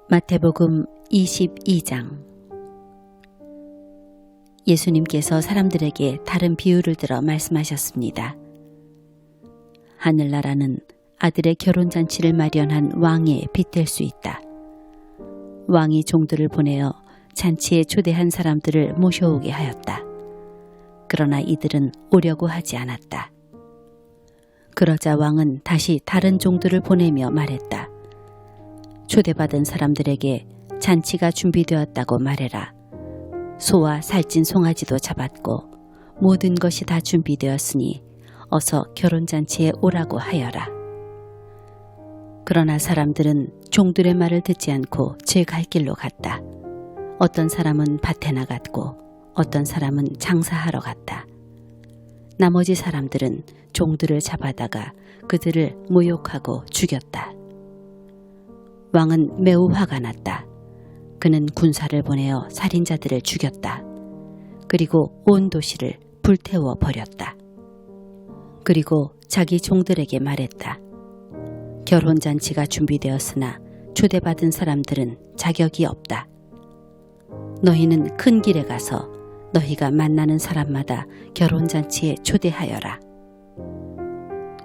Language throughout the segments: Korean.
마태복음 22장. 예수님께서 사람들에게 다른 비유를 들어 말씀하셨습니다. 하늘나라는 아들의 결혼잔치를 마련한 왕에 빗댈 수 있다. 왕이 종들을 보내어 잔치에 초대한 사람들을 모셔오게 하였다. 그러나 이들은 오려고 하지 않았다. 그러자 왕은 다시 다른 종들을 보내며 말했다. 초대받은 사람들에게 잔치가 준비되었다고 말해라. 소와 살찐 송아지도 잡았고 모든 것이 다 준비되었으니 어서 결혼잔치에 오라고 하여라. 그러나 사람들은 종들의 말을 듣지 않고 제 갈 길로 갔다. 어떤 사람은 밭에 나갔고 어떤 사람은 장사하러 갔다. 나머지 사람들은 종들을 잡아다가 그들을 모욕하고 죽였다. 왕은 매우 화가 났다. 그는 군사를 보내어 살인자들을 죽였다. 그리고 온 도시를 불태워 버렸다. 그리고 자기 종들에게 말했다. 결혼잔치가 준비되었으나 초대받은 사람들은 자격이 없다. 너희는 큰 길에 가서 너희가 만나는 사람마다 결혼잔치에 초대하여라.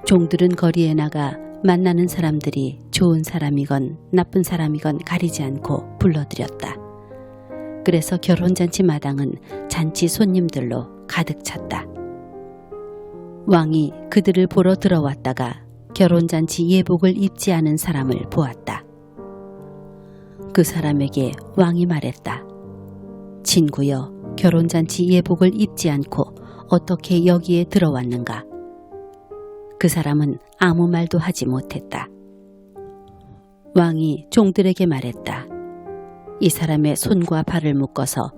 종들은 거리에 나가 만나는 사람들이 좋은 사람이건 나쁜 사람이건 가리지 않고 불러들였다. 그래서 결혼잔치 마당은 잔치 손님들로 가득 찼다. 왕이 그들을 보러 들어왔다가 결혼잔치 예복을 입지 않은 사람을 보았다. 그 사람에게 왕이 말했다. 친구여, 결혼잔치 예복을 입지 않고 어떻게 여기에 들어왔는가? 그 사람은 아무 말도 하지 못했다. 왕이 종들에게 말했다. 이 사람의 손과 발을 묶어서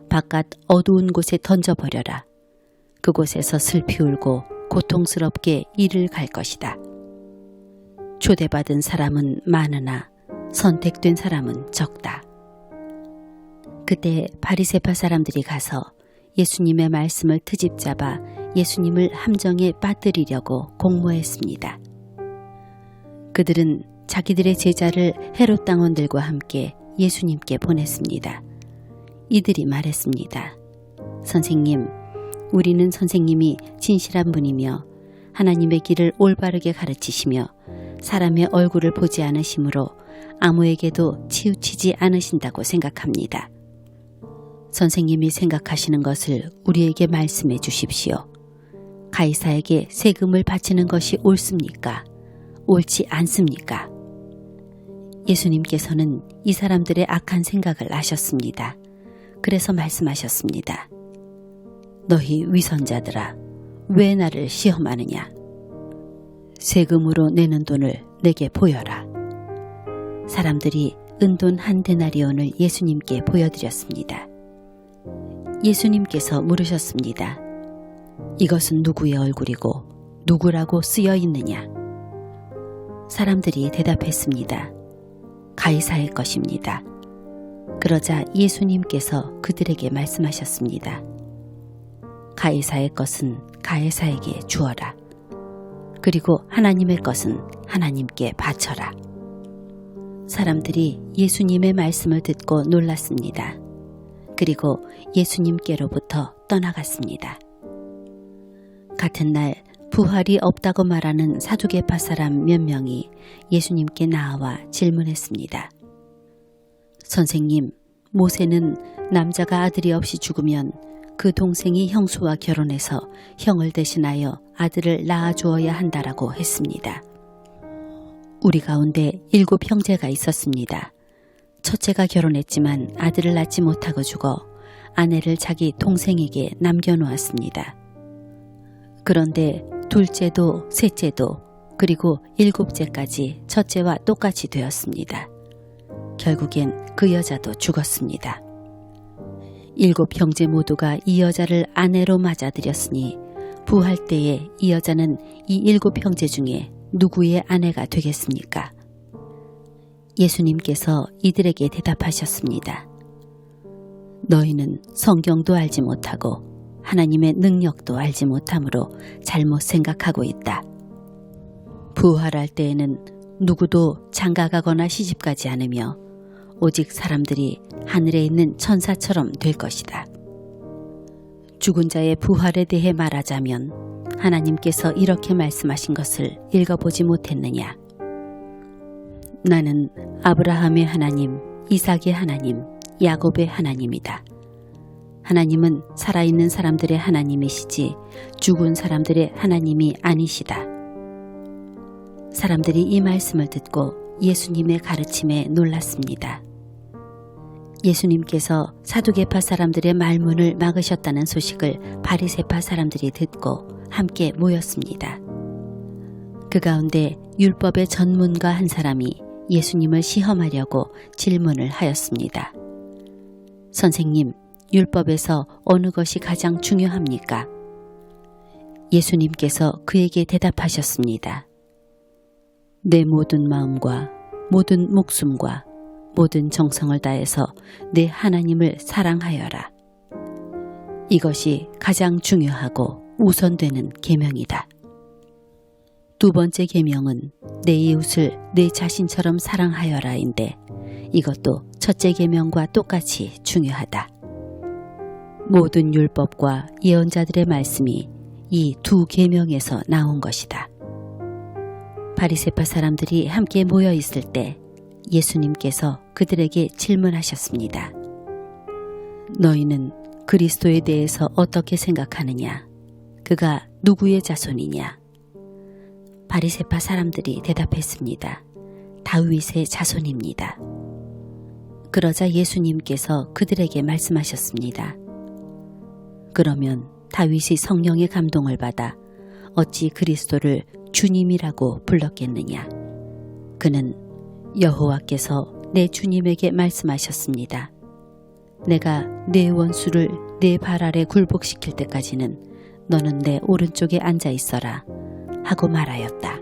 바깥 어두운 곳에 던져버려라. 그곳에서 슬피 울고 고통스럽게 이를 갈 것이다. 초대받은 사람은 많으나 선택된 사람은 적다. 그때 바리새파 사람들이 가서 예수님의 말씀을 트집잡아 예수님을 함정에 빠뜨리려고 공모했습니다. 그들은 자기들의 제자를 헤롯 당원들과 함께 예수님께 보냈습니다. 이들이 말했습니다. 선생님, 우리는 선생님이 진실한 분이며 하나님의 길을 올바르게 가르치시며 사람의 얼굴을 보지 않으시므로 아무에게도 치우치지 않으신다고 생각합니다. 선생님이 생각하시는 것을 우리에게 말씀해 주십시오. 가이사에게 세금을 바치는 것이 옳습니까? 옳지 않습니까? 예수님께서는 이 사람들의 악한 생각을 아셨습니다. 그래서 말씀하셨습니다. 너희 위선자들아, 왜 나를 시험하느냐? 세금으로 내는 돈을 내게 보여라. 사람들이 은돈 1데나리온을 예수님께 보여드렸습니다. 예수님께서 물으셨습니다. 이것은 누구의 얼굴이고 누구라고 쓰여 있느냐? 사람들이 대답했습니다. 가이사의 것입니다. 그러자 예수님께서 그들에게 말씀하셨습니다. 가이사의 것은 가이사에게 주어라. 그리고 하나님의 것은 하나님께 바쳐라. 사람들이 예수님의 말씀을 듣고 놀랐습니다. 그리고 예수님께로부터 떠나갔습니다. 같은 날 부활이 없다고 말하는 사두개파 사람 몇 명이 예수님께 나와 질문했습니다. 선생님, 모세는 남자가 아들이 없이 죽으면 그 동생이 형수와 결혼해서 형을 대신하여 아들을 낳아주어야 한다라고 했습니다. 우리 가운데 7 형제가 있었습니다. 첫째가 결혼했지만 아들을 낳지 못하고 죽어 아내를 자기 동생에게 남겨놓았습니다. 그런데 둘째도 셋째도 그리고 7째까지 첫째와 똑같이 되었습니다. 결국엔 그 여자도 죽었습니다. 7 형제 모두가 이 여자를 아내로 맞아들였으니 부활 때에 이 여자는 이 7 형제 중에 누구의 아내가 되겠습니까? 예수님께서 이들에게 대답하셨습니다. 너희는 성경도 알지 못하고 하나님의 능력도 알지 못함으로 잘못 생각하고 있다. 부활할 때에는 누구도 장가가거나 시집가지 않으며 오직 사람들이 하늘에 있는 천사처럼 될 것이다. 죽은 자의 부활에 대해 말하자면 하나님께서 이렇게 말씀하신 것을 읽어보지 못했느냐? 나는 아브라함의 하나님, 이삭의 하나님, 야곱의 하나님이다. 하나님은 살아있는 사람들의 하나님이시지 죽은 사람들의 하나님이 아니시다. 사람들이 이 말씀을 듣고 예수님의 가르침에 놀랐습니다. 예수님께서 사두개파 사람들의 말문을 막으셨다는 소식을 바리새파 사람들이 듣고 함께 모였습니다. 그 가운데 율법의 전문가 한 사람이 예수님을 시험하려고 질문을 하였습니다. 선생님, 율법에서 어느 것이 가장 중요합니까? 예수님께서 그에게 대답하셨습니다. 내 모든 마음과 모든 목숨과 모든 정성을 다해서 내 하나님을 사랑하여라. 이것이 가장 중요하고 우선되는 계명이다. 두 번째 계명은 내 이웃을 내 자신처럼 사랑하여라인데 이것도 첫째 계명과 똑같이 중요하다. 모든 율법과 예언자들의 말씀이 이 두 계명에서 나온 것이다. 바리새파 사람들이 함께 모여 있을 때 예수님께서 그들에게 질문하셨습니다. 너희는 그리스도에 대해서 어떻게 생각하느냐? 그가 누구의 자손이냐? 바리새파 사람들이 대답했습니다. 다윗의 자손입니다. 그러자 예수님께서 그들에게 말씀하셨습니다. 그러면 다윗이 성령의 감동을 받아 어찌 그리스도를 주님이라고 불렀겠느냐? 그는 여호와께서 내 주님에게 말씀하셨습니다. 내가 내 원수를 내 발 아래 굴복시킬 때까지는 너는 내 오른쪽에 앉아 있어라 하고 말하였다.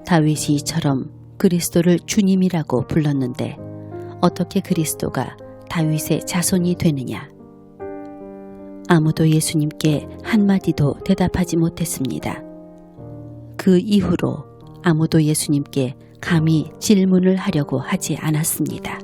다윗이 이처럼 그리스도를 주님이라고 불렀는데 어떻게 그리스도가 다윗의 자손이 되느냐? 아무도 예수님께 한마디도 대답하지 못했습니다. 그 이후로 아무도 예수님께 감히 질문을 하려고 하지 않았습니다.